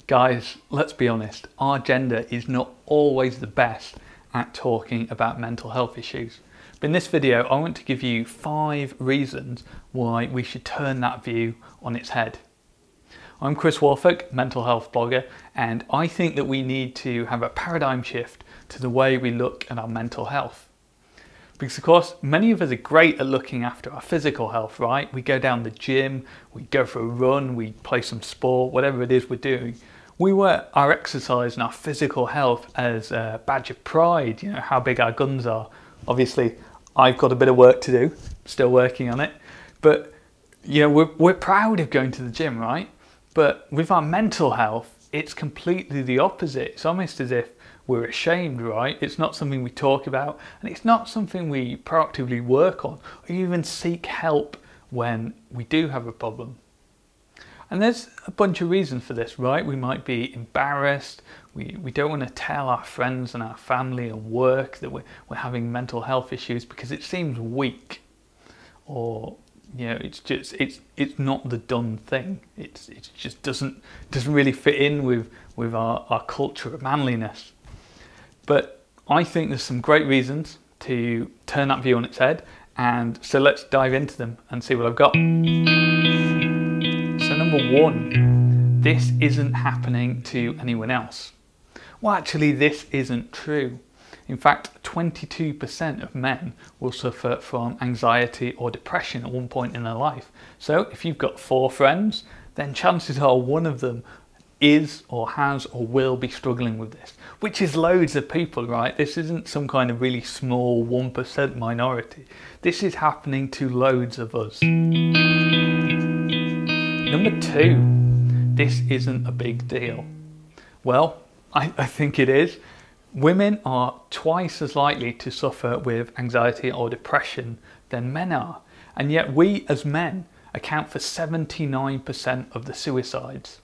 Guys, let's be honest, our gender is not always the best at talking about mental health issues. But in this video, I want to give you 5 reasons why we should turn that view on its head. I'm Chris Worfolk, mental health blogger, and I think that we need to have a paradigm shift to the way we look at our mental health. Because of course, many of us are great at looking after our physical health, right? We go down the gym, we go for a run, we play some sport, whatever it is we're doing. We wear our exercise and our physical health as a badge of pride, how big our guns are. Obviously, I've got a bit of work to do, still working on it. But, we're proud of going to the gym, right? But with our mental health, it's completely the opposite. It's almost as if we're ashamed, right? It's not something we talk about, and it's not something we proactively work on or even seek help when we do have a problem. And there's a bunch of reasons for this, right? We might be embarrassed, we don't want to tell our friends and our family and work that we're having mental health issues because it seems weak, or it's not the done thing. It just doesn't really fit in with our culture of manliness. But I think there's some great reasons to turn that view on its head, and so let's dive into them and see what I've got. So number 1, this isn't happening to anyone else. Well, actually this isn't true. In fact, 22% of men will suffer from anxiety or depression at one point in their life. So if you've got 4 friends, then chances are one of them is or has or will be struggling with this, which is loads of people, right? This isn't some kind of really small 1% minority. This is happening to loads of us. Number 2, this isn't a big deal. Well, I think it is. Women are twice as likely to suffer with anxiety or depression than men are. And yet we as men account for 79% of the suicides.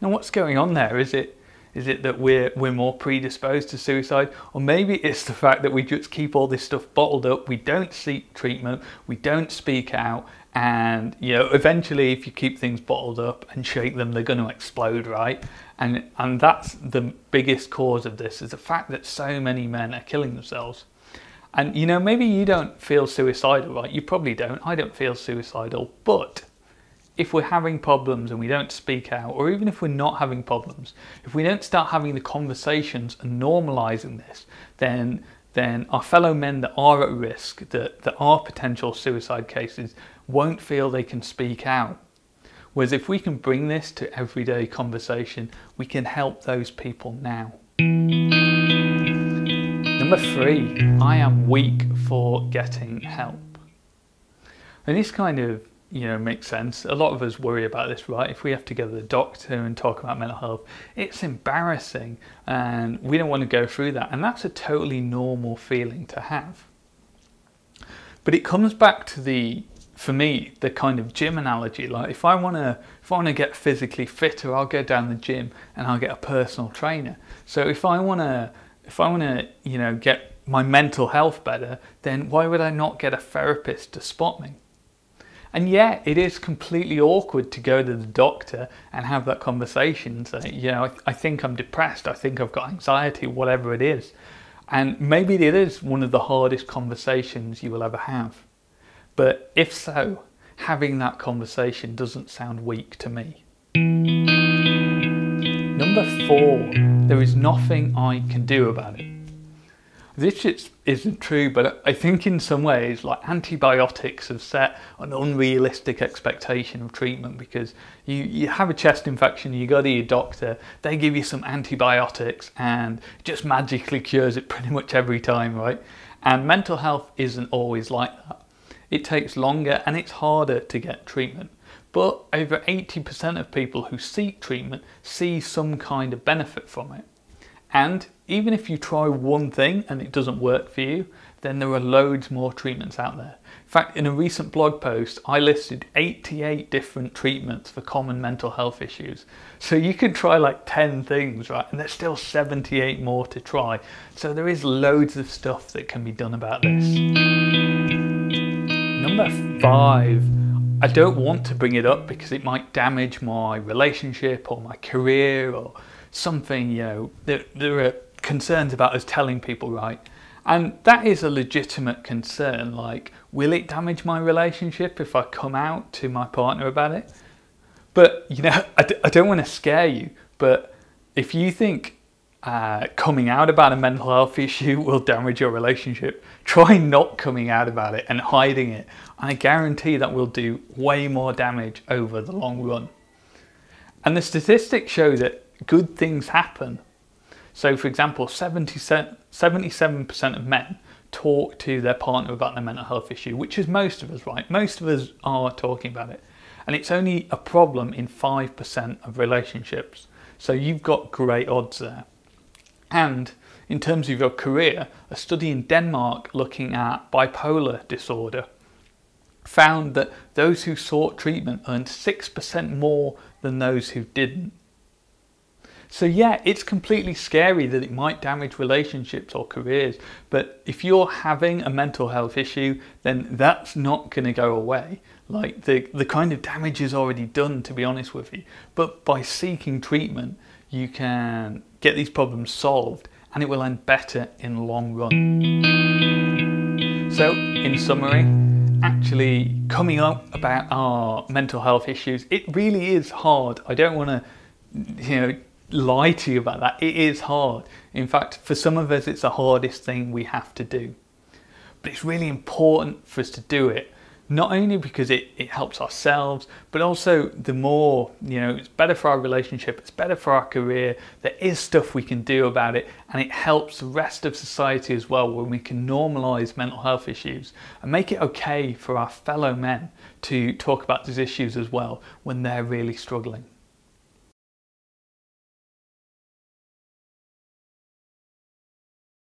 Now what's going on there? Is it that we're more predisposed to suicide? Or maybe it's the fact that we just keep all this stuff bottled up, we don't seek treatment, we don't speak out, and eventually if you keep things bottled up and shake them, they're going to explode, right? And that's the biggest cause of this, is the fact that so many men are killing themselves. And maybe you don't feel suicidal, right? You probably don't. I don't feel suicidal, but if we're having problems and we don't speak out, or even if we're not having problems, if we don't start having the conversations and normalizing this, then our fellow men that are at risk, that are potential suicide cases, won't feel they can speak out. Whereas if we can bring this to everyday conversation, we can help those people now. Number 3, I am weak for getting help. And this kind of makes sense. A lot of us worry about this, right? If we have to go to the doctor and talk about mental health, it's embarrassing and we don't want to go through that. And that's a totally normal feeling to have. But it comes back to for me, the kind of gym analogy. Like if I want to get physically fitter, I'll go down the gym and I'll get a personal trainer. So if I want to get my mental health better, then why would I not get a therapist to spot me? And yeah, it is completely awkward to go to the doctor and have that conversation and say, I think I'm depressed, I think I've got anxiety, whatever it is. And maybe it is one of the hardest conversations you will ever have. But if so, having that conversation doesn't sound weak to me. Number 4, there is nothing I can do about it. This just isn't true, but I think in some ways, like, antibiotics have set an unrealistic expectation of treatment, because you have a chest infection, you go to your doctor, they give you some antibiotics and it just magically cures it pretty much every time, right? And mental health isn't always like that. It takes longer and it's harder to get treatment. But over 80% of people who seek treatment see some kind of benefit from it. And even if you try one thing and it doesn't work for you, then there are loads more treatments out there. In fact, in a recent blog post, I listed 88 different treatments for common mental health issues. So you can try like 10 things, right? And there's still 78 more to try. So there is loads of stuff that can be done about this. Number 5, I don't want to bring it up because it might damage my relationship or my career or something, you know, there are concerns about us telling people, right? And that is a legitimate concern. Like, will it damage my relationship if I come out to my partner about it? But, you know, I don't want to scare you, but if you think coming out about a mental health issue will damage your relationship, try not coming out about it and hiding it. I guarantee that will do way more damage over the long run. And the statistics show that good things happen. So, for example, 77% of men talk to their partner about their mental health issue, which is most of us, right? Most of us are talking about it. And it's only a problem in 5% of relationships. So you've got great odds there. And in terms of your career, a study in Denmark looking at bipolar disorder found that those who sought treatment earned 6% more than those who didn't. So yeah, it's completely scary that it might damage relationships or careers, but if you're having a mental health issue, then that's not going to go away. Like, the kind of damage is already done, to be honest with you. But by seeking treatment, you can get these problems solved and it will end better in the long run. So, in summary, actually coming up about our mental health issues, it really is hard. I don't want to, you know, lie to you about that. It is hard. In fact, for some of us, it's the hardest thing we have to do. But it's really important for us to do it, not only because it helps ourselves, but also the more, you know, it's better for our relationship, it's better for our career. There is stuff we can do about it, and it helps the rest of society as well, when we can normalise mental health issues and make it okay for our fellow men to talk about these issues as well when they're really struggling.